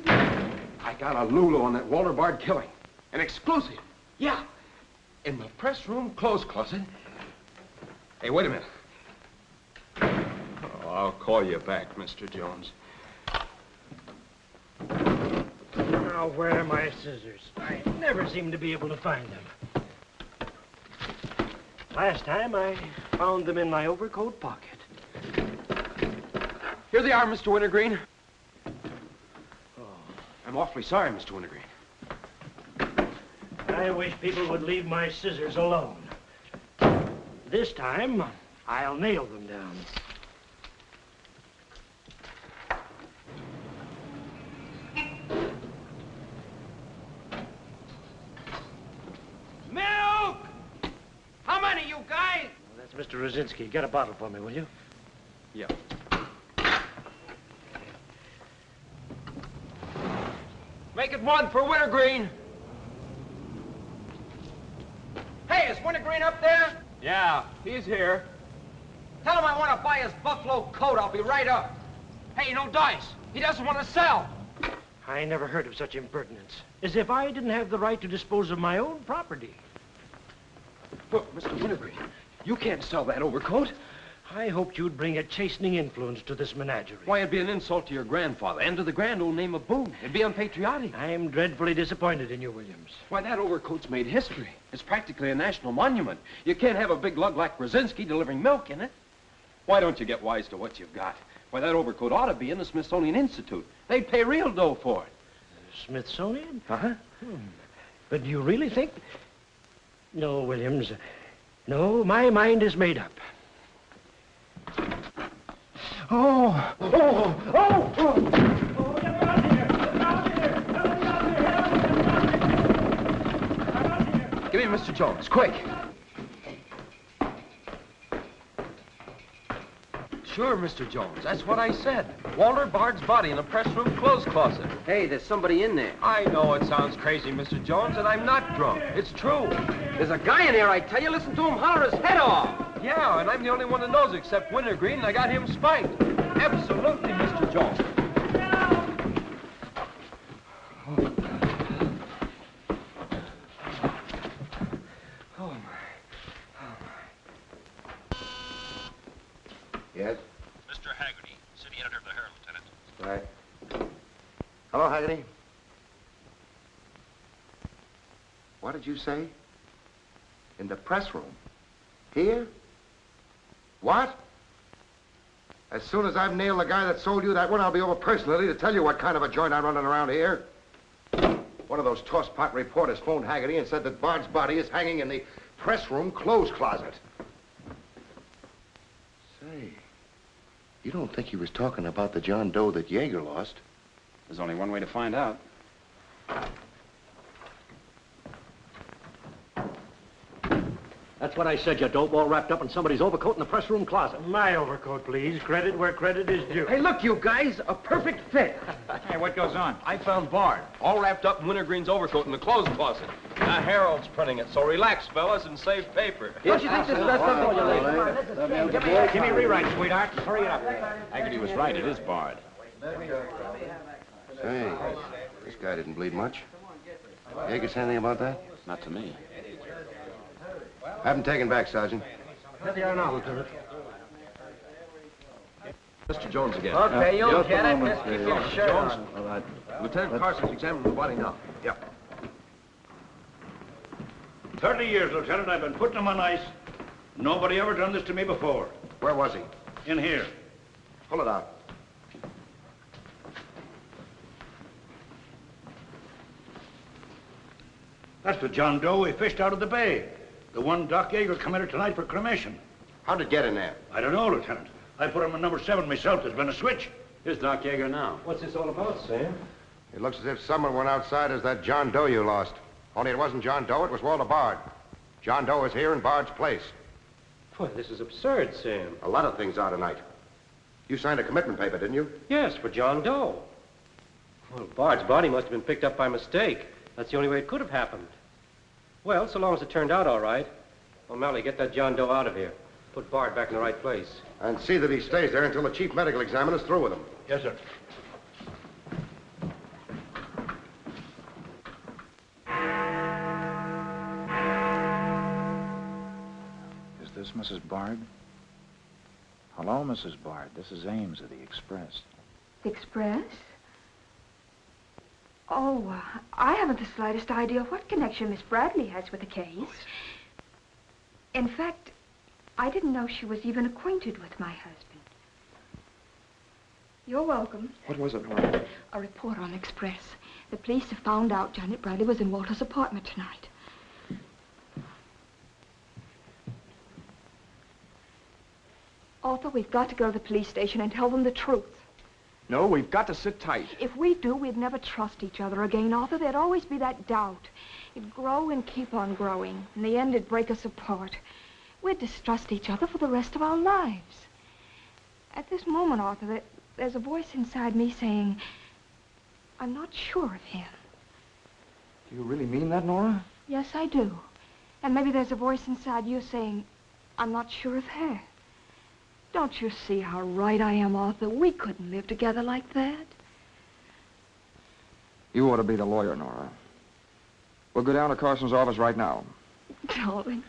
I got a Lulu on that Walter Bard killing. An exclusive. Yeah. In the press room clothes closet. Hey, wait a minute. Oh, I'll call you back, Mr. Jones. Now, where are my scissors? I never seem to be able to find them. Last time, I found them in my overcoat pocket. Here they are, Mr. Wintergreen. Oh, I'm awfully sorry, Mr. Wintergreen. I wish people would leave my scissors alone. This time, I'll nail them down. Mr. Rosinski, get a bottle for me, will you? Yeah. Make it one for Wintergreen. Hey, is Wintergreen up there? Yeah, he's here. Tell him I want to buy his buffalo coat. I'll be right up. Hey, no dice. He doesn't want to sell. I never heard of such impertinence. As if I didn't have the right to dispose of my own property. Look, Mr. Wintergreen, you can't sell that overcoat. I hoped you'd bring a chastening influence to this menagerie. Why, it'd be an insult to your grandfather and to the grand old name of Boone. It'd be unpatriotic. I'm dreadfully disappointed in you, Williams. Why, that overcoat's made history. It's practically a national monument. You can't have a big lug like Brzezinski delivering milk in it. Why don't you get wise to what you've got? Why, that overcoat ought to be in the Smithsonian Institute. They'd pay real dough for it. Smithsonian? Uh-huh. But do you really think... No, Williams. No, my mind is made up. Oh! Oh! Oh! Oh! Give me Mr. Jones, quick. Sure, Mr. Jones. That's what I said. Walter Bard's body in a press room clothes closet. Hey, there's somebody in there. I know it sounds crazy, Mr. Jones, and I'm not drunk. It's true. There's a guy in there, I tell you. Listen to him holler his head off. Yeah, and I'm the only one that knows except Wintergreen, and I got him spiked. Absolutely, Mr. Jones. Yes? Mr. Haggerty, city editor of the Herald, Lieutenant. Right. Hello, Haggerty. What did you say? In the press room? Here? What? As soon as I've nailed the guy that sold you that one, I'll be over personally to tell you what kind of a joint I'm running around here. One of those tosspot reporters phoned Haggerty and said that Bard's body is hanging in the press room clothes closet. Say, you don't think he was talking about the John Doe that Yeager lost? There's only one way to find out. That's what I said, you dope, all wrapped up in somebody's overcoat in the press room closet. My overcoat, please. Credit where credit is due. Hey, look, you guys, a perfect fit. Hey, what goes on? I found Bard, all wrapped up in Wintergreen's overcoat in the clothes closet. The Herald's printing it, so relax, fellas, and save paper. Don't you think this is best up on your leg? Give me rewrite, sweetheart. Hurry it up. Haggerty was right. It is Bard. Say, this guy didn't bleed much. Yeager say anything about that? Not to me. Have him taken back, Sergeant. Here they are now, Lieutenant. Mr. Jones again. Okay, you'll just get a it. moment, Just keep please. your shirt Jones. on. All right. Lieutenant Carson's examining the body now. Yep. 30 years, Lieutenant. I've been putting him on ice. Nobody ever done this to me before. Where was he? In here. Pull it out. That's the John Doe we fished out of the bay. The one Doc Yeager committed tonight for cremation. How'd it get in there? I don't know, Lieutenant. I put him in number 7 myself. There's been a switch. Here's Doc Yeager now. What's this all about, Sam? It looks as if someone went outside as that John Doe you lost. Only it wasn't John Doe, it was Walter Bard. John Doe is here in Bard's place. Boy, this is absurd, Sam. A lot of things are tonight. You signed a commitment paper, didn't you? Yes, for John Doe. Well, Bard's body must have been picked up by mistake. That's the only way it could have happened. Well, so long as it turned out all right. O'Malley, get that John Doe out of here. Put Bard back in the right place. And see that he stays there until the chief medical examiner's through with him. Yes, sir. Is this Mrs. Bard? Hello, Mrs. Bard. This is Ames of the Express. Express? Oh, I haven't the slightest idea of what connection Miss Bradley has with the case. In fact, I didn't know she was even acquainted with my husband. You're welcome. What was it, Laura? A report on Express. The police have found out Janet Bradley was in Walter's apartment tonight. Arthur, we've got to go to the police station and tell them the truth. No, we've got to sit tight. If we do, we'd never trust each other again, Arthur. There'd always be that doubt. It'd grow and keep on growing. In the end, it'd break us apart. We'd distrust each other for the rest of our lives. At this moment, Arthur, there's a voice inside me saying, I'm not sure of him. Do you really mean that, Nora? Yes, I do. And maybe there's a voice inside you saying, I'm not sure of her. Don't you see how right I am, Arthur? We couldn't live together like that. You ought to be the lawyer, Nora. We'll go down to Carson's office right now. Darling.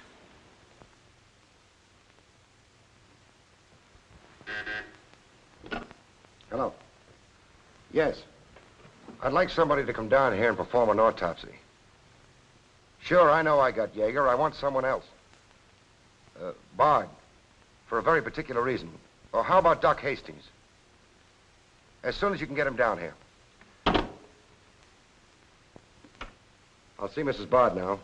Hello. Yes. I'd like somebody to come down here and perform an autopsy. Sure, I know I got Yeager. I want someone else. Bard. For a very particular reason. Or how about Doc Hastings? As soon as you can get him down here. I'll see Mrs. Bard now.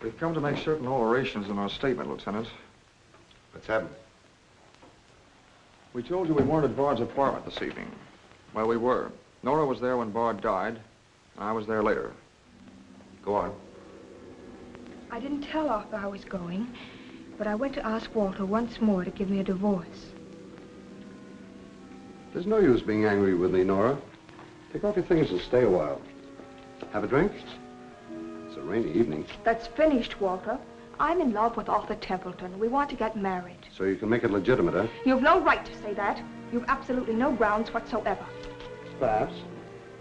We've come to make certain alterations in our statement, Lieutenant. What's happened? We told you we weren't at Bard's apartment this evening. Well, we were. Nora was there when Bard died. I was there later. Go on. I didn't tell Arthur I was going, but I went to ask Walter once more to give me a divorce. There's no use being angry with me, Nora. Take off your things and stay a while. Have a drink? It's a rainy evening. That's finished, Walter. I'm in love with Arthur Templeton. We want to get married. So you can make it legitimate, huh? You've no right to say that. You've absolutely no grounds whatsoever. Perhaps.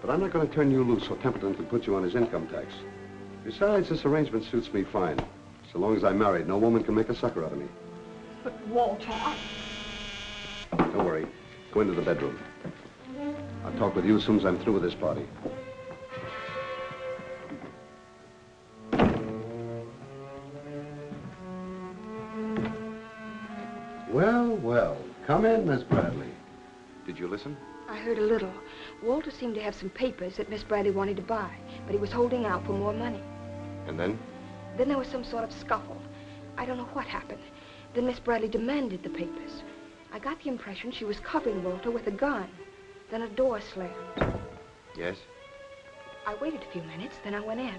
But I'm not going to turn you loose so Templeton can put you on his income tax. Besides, this arrangement suits me fine. So long as I'm married, no woman can make a sucker out of me. But, Walter, Don't worry. Go into the bedroom. I'll talk with you as soon as I'm through with this party. Well, well. Come in, Miss Bradley. Did you listen? I heard a little. Walter seemed to have some papers that Miss Bradley wanted to buy, but he was holding out for more money. And then? Then there was some sort of scuffle. I don't know what happened. Then Miss Bradley demanded the papers. I got the impression she was covering Walter with a gun. Then a door slammed. Yes? I waited a few minutes, then I went in.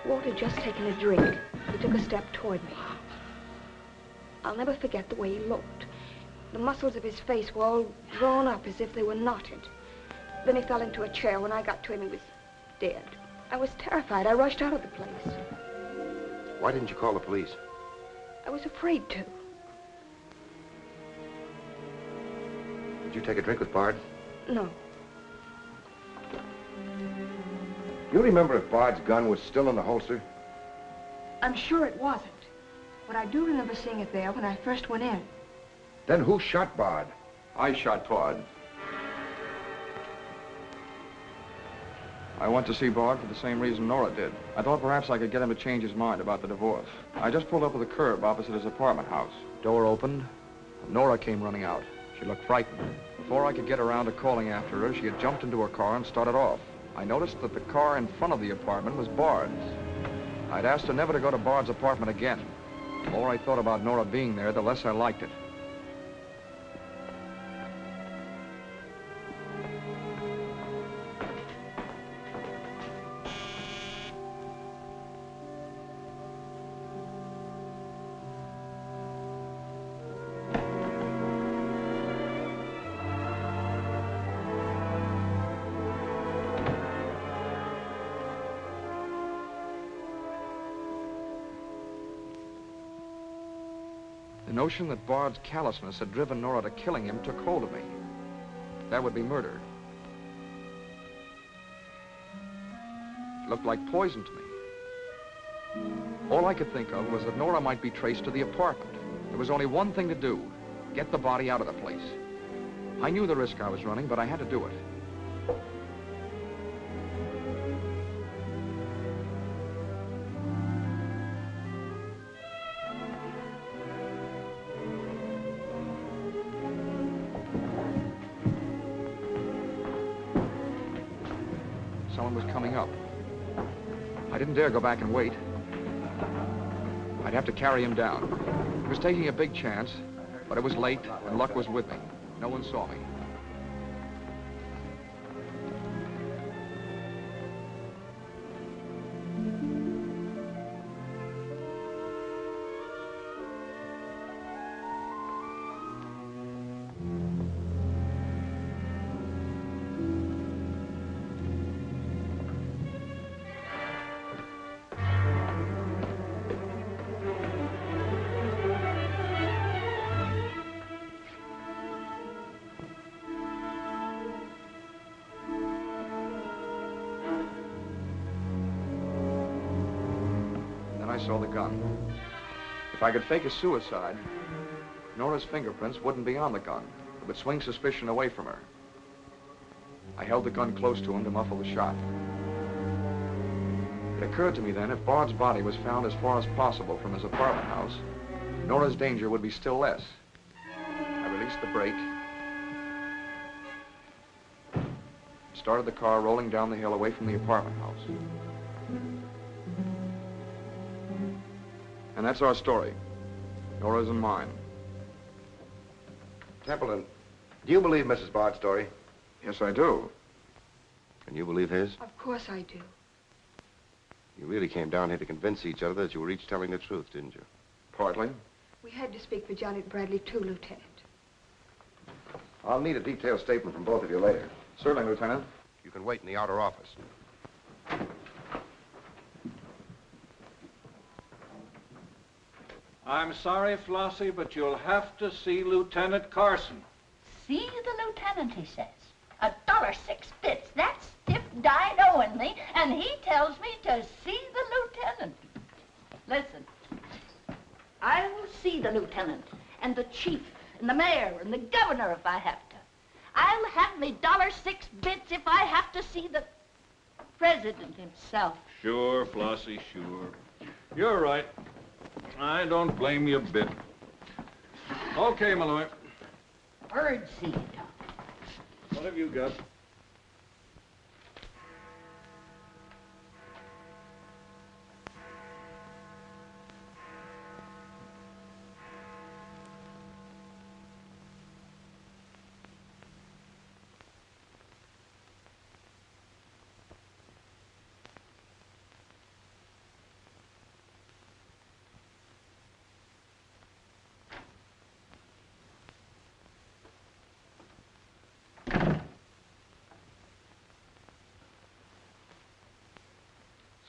Walter had just taken a drink. He took a step toward me. I'll never forget the way he looked. The muscles of his face were all drawn up as if they were knotted. Then he fell into a chair. When I got to him, he was dead. I was terrified. I rushed out of the place. Why didn't you call the police? I was afraid to. Did you take a drink with Bard? No. You remember if Bard's gun was still in the holster? I'm sure it wasn't. But I do remember seeing it there when I first went in. Then who shot Bard? I shot Bard. I went to see Bard for the same reason Nora did. I thought perhaps I could get him to change his mind about the divorce. I just pulled up at the curb opposite his apartment house. Door opened, and Nora came running out. She looked frightened. Before I could get around to calling after her, she had jumped into her car and started off. I noticed that the car in front of the apartment was Bard's. I'd asked her never to go to Bard's apartment again. The more I thought about Nora being there, the less I liked it. The notion that Bard's callousness had driven Nora to killing him took hold of me. That would be murder. It looked like poison to me. All I could think of was that Nora might be traced to the apartment. There was only one thing to do: get the body out of the place. I knew the risk I was running, but I had to do it. Someone was coming up. I didn't dare go back and wait. I'd have to carry him down. He was taking a big chance, but it was late and luck was with me. No one saw me. saw the gun. If I could fake a suicide, Nora's fingerprints wouldn't be on the gun. It would swing suspicion away from her. I held the gun close to him to muffle the shot. It occurred to me then, if Bard's body was found as far as possible from his apartment house, Nora's danger would be still less. I released the brake, started the car rolling down the hill away from the apartment house. And that's our story. Nora's and mine. Templeton, do you believe Mrs. Bard's story? Yes, I do. And you believe his? Of course I do. You really came down here to convince each other that you were each telling the truth, didn't you? Partly. We had to speak for Janet Bradley, too, Lieutenant. I'll need a detailed statement from both of you later. Certainly, Lieutenant. You can wait in the outer office. I'm sorry, Flossie, but you'll have to see Lieutenant Carson. See the lieutenant, he says. $1.06. That stiff died owing me, and he tells me to see the lieutenant. Listen, I will see the lieutenant, and the chief, and the mayor, and the governor if I have to. I'll have me $1.06 if I have to see the president himself. Sure, Flossie, sure. You're right. I don't blame you a bit. Okay, Malloy. Birdseed. What have you got?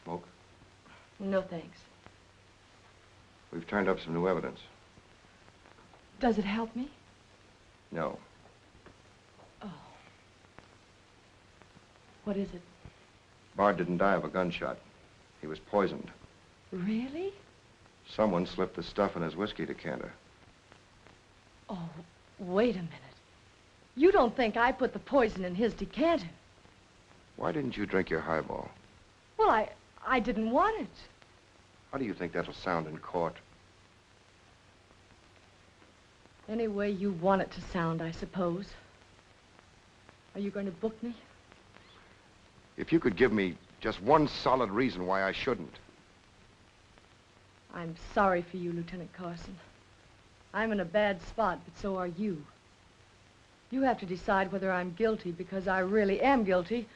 Smoke? No, thanks. We've turned up some new evidence. Does it help me? No. Oh. What is it? Bard didn't die of a gunshot. He was poisoned. Really? Someone slipped the stuff in his whiskey decanter. Oh, wait a minute. You don't think I put the poison in his decanter? Why didn't you drink your highball? Well, I didn't want it. How do you think that'll sound in court? Any way you want it to sound, I suppose. Are you going to book me? If you could give me just one solid reason why I shouldn't. I'm sorry for you, Lieutenant Carson. I'm in a bad spot, but so are you. You have to decide whether I'm guilty because I really am guilty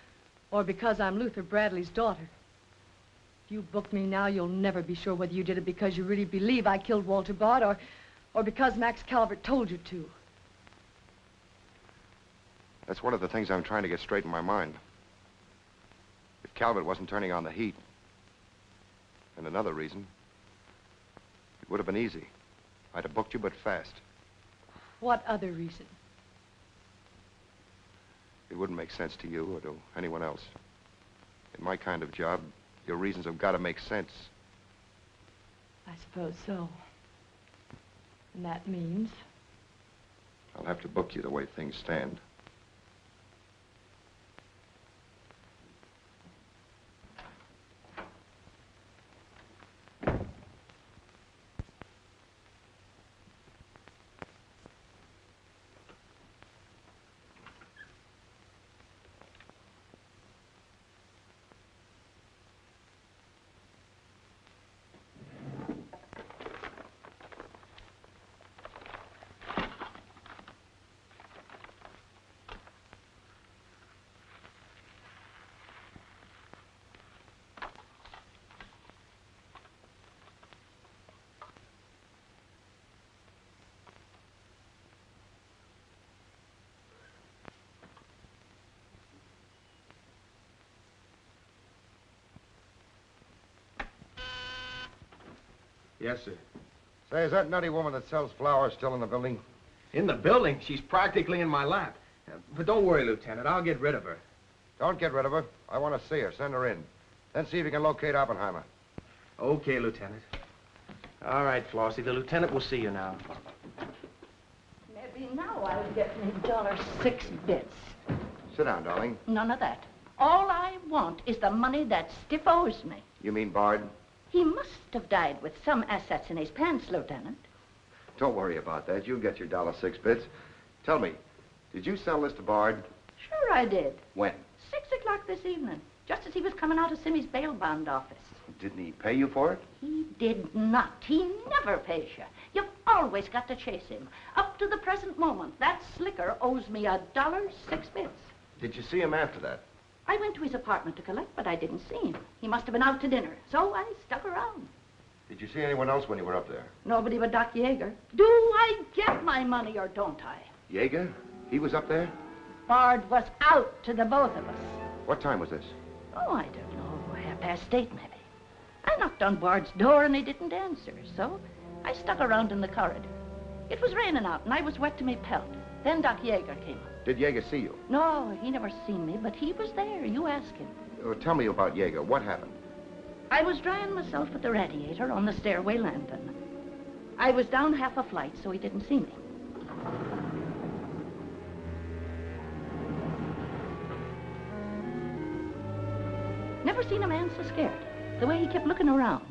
or because I'm Luther Bradley's daughter. If you book me now, you'll never be sure whether you did it because you really believe I killed Walter Bard or because Max Calvert told you to. That's one of the things I'm trying to get straight in my mind. If Calvert wasn't turning on the heat, and another reason, it would have been easy. I'd have booked you, but fast. What other reason? It wouldn't make sense to you or to anyone else. In my kind of job, your reasons have got to make sense. I suppose so. And that means? I'll have to book you the way things stand. Yes, sir. Say, is that nutty woman that sells flowers still in the building? In the building? She's practically in my lap. But don't worry, Lieutenant. I'll get rid of her. Don't get rid of her. I want to see her. Send her in. Then see if you can locate Oppenheimer. Okay, Lieutenant. All right, Flossie. The lieutenant will see you now. Maybe now I'll get me $6. Sit down, darling. None of that. All I want is the money that Stiff owes me. You mean Bard? He must have died with some assets in his pants, Lieutenant. Don't worry about that. You'll get your $6. Tell me, did you sell this to Bard? Sure I did. When? 6 o'clock this evening, just as he was coming out of Simmy's bail bond office. Didn't he pay you for it? He did not. He never pays you. You've always got to chase him. Up to the present moment, that slicker owes me $6. Did you see him after that? I went to his apartment to collect, but I didn't see him. He must have been out to dinner, so I stuck around. Did you see anyone else when you were up there? Nobody but Doc Yeager. Do I get my money or don't I? Yeager? He was up there? Bard was out to the both of us. What time was this? Oh, I don't know. 8:30, maybe. I knocked on Bard's door and he didn't answer, so I stuck around in the corridor. It was raining out and I was wet to my pelt. Then Doc Yeager came up. Did Yeager see you? No, he never seen me, but he was there. You ask him. Tell me about Yeager. What happened? I was drying myself at the radiator on the stairway landing. I was down half a flight, so he didn't see me. Never seen a man so scared. The way he kept looking around.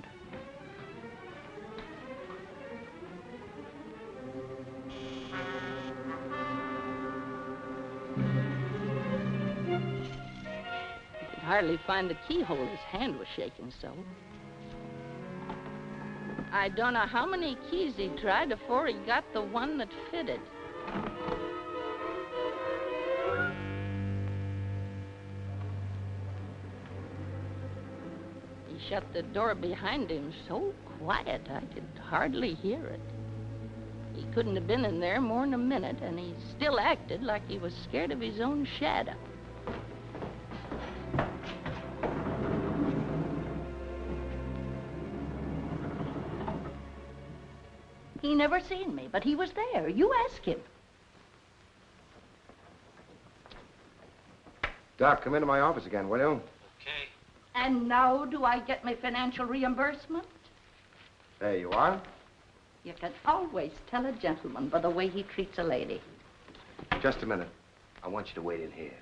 Hardly find the keyhole. His hand was shaking so. I don't know how many keys he tried before he got the one that fitted. He shut the door behind him so quiet I could hardly hear it. He couldn't have been in there more than a minute, and he still acted like he was scared of his own shadow. He never seen me, but he was there. You ask him. Doc, come into my office again, will you? Okay. And now do I get my financial reimbursement? There you are. You can always tell a gentleman by the way he treats a lady. Just a minute. I want you to wait in here.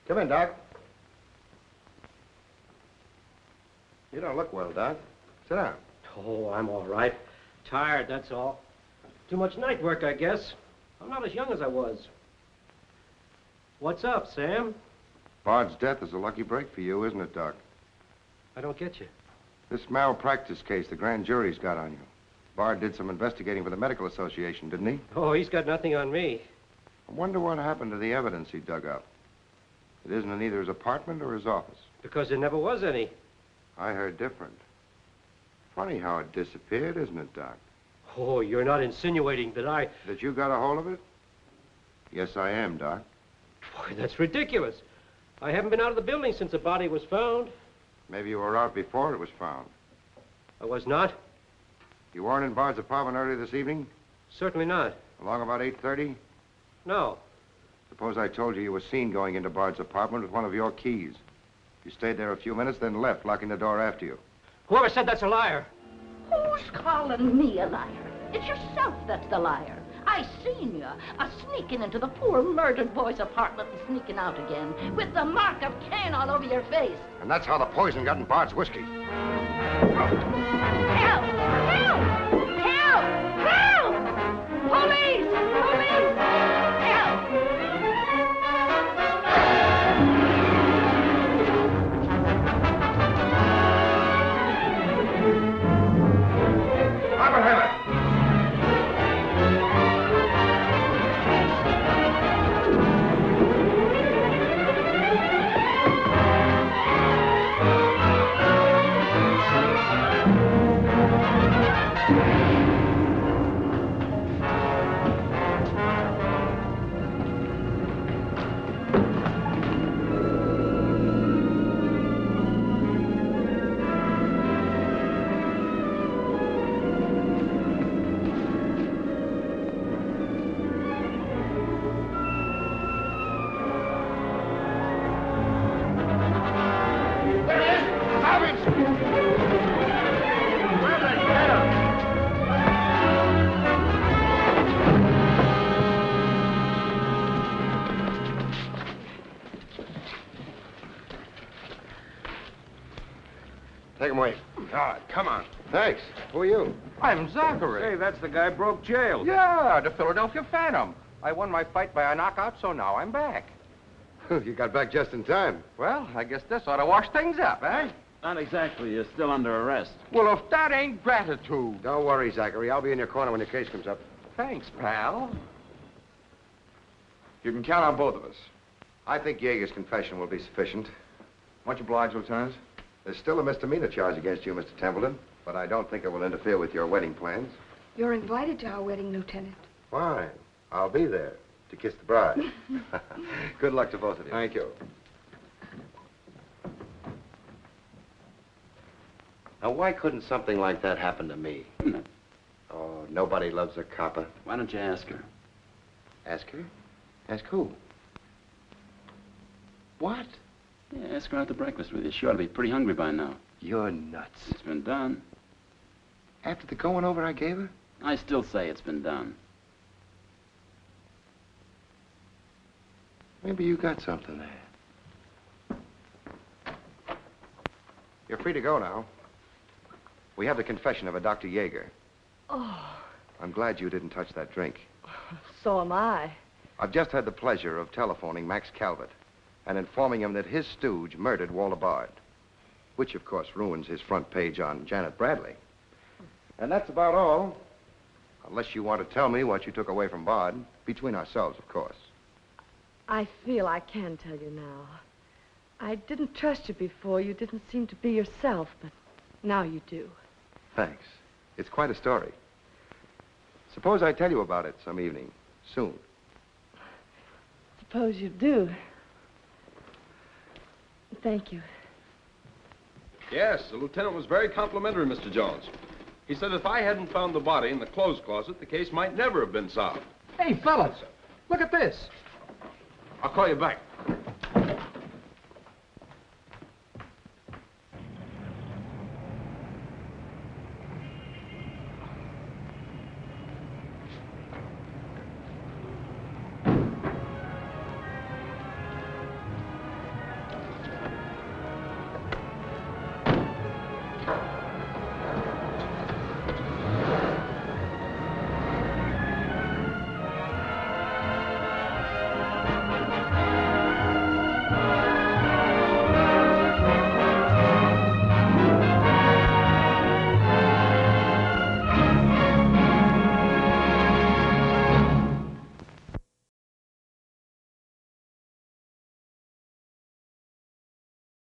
Come in, Doc. You don't look well, Doc. Sit down. Oh, I'm all right. Tired, that's all. Too much night work, I guess. I'm not as young as I was. What's up, Sam? Bard's death is a lucky break for you, isn't it, Doc? I don't get you. This malpractice case the grand jury's got on you. Bard did some investigating for the Medical Association, didn't he? Oh, he's got nothing on me. I wonder what happened to the evidence he dug up. It isn't in either his apartment or his office. Because there never was any. I heard different. Funny how it disappeared, isn't it, Doc? Oh, you're not insinuating that That you got a hold of it? Yes, I am, Doc. Boy, that's ridiculous. I haven't been out of the building since the body was found. Maybe you were out before it was found. I was not? You weren't in Bard's apartment earlier this evening? Certainly not. Along about 8:30? No. Suppose I told you you were seen going into Bard's apartment with one of your keys. You stayed there a few minutes, then left, locking the door after you. Whoever said that's a liar? Who's calling me a liar? It's yourself that's the liar. I seen you sneaking into the poor murdered boy's apartment and sneaking out again with the mark of Cain all over your face. And that's how the poison got in Bard's whiskey. Help! Help! Help! Help! Police! Police! Help! Take him away. God, come on. Thanks. Who are you? I'm Zachary. Hey, that's the guy broke jail. Yeah, the Philadelphia Phantom. I won my fight by a knockout, so now I'm back. You got back just in time. Well, I guess this ought to wash things up, eh? Not exactly. You're still under arrest. Well, if that ain't gratitude. Don't worry, Zachary. I'll be in your corner when your case comes up. Thanks, pal. You can count on both of us. I think Yeager's confession will be sufficient. Much obliged, Lieutenant. There's still a misdemeanor charge against you, Mr. Templeton, but I don't think it will interfere with your wedding plans. You're invited to our wedding, Lieutenant. Fine. I'll be there to kiss the bride. Good luck to both of you. Thank you. Now, why couldn't something like that happen to me? Oh, nobody loves a copper. Why don't you ask her? Ask her? Ask who? What? Yeah, ask her out to breakfast with you. She ought to be pretty hungry by now. You're nuts. It's been done. After the going over I gave her? I still say it's been done. Maybe you got something there. You're free to go now. We have the confession of a Dr. Yeager. Oh, I'm glad you didn't touch that drink. so am I. I've just had the pleasure of telephoning Max Calvert and informing him that his stooge murdered Walter Bard, which, of course, ruins his front page on Janet Bradley. And that's about all, unless you want to tell me what you took away from Bard, between ourselves, of course. I feel I can tell you now. I didn't trust you before. You didn't seem to be yourself, but now you do. Thanks. It's quite a story. Suppose I tell you about it some evening, soon. Suppose you do. Thank you. Yes, the lieutenant was very complimentary, Mr. Jones. He said if I hadn't found the body in the clothes closet, the case might never have been solved. Hey, fellas, look at this. I'll call you back.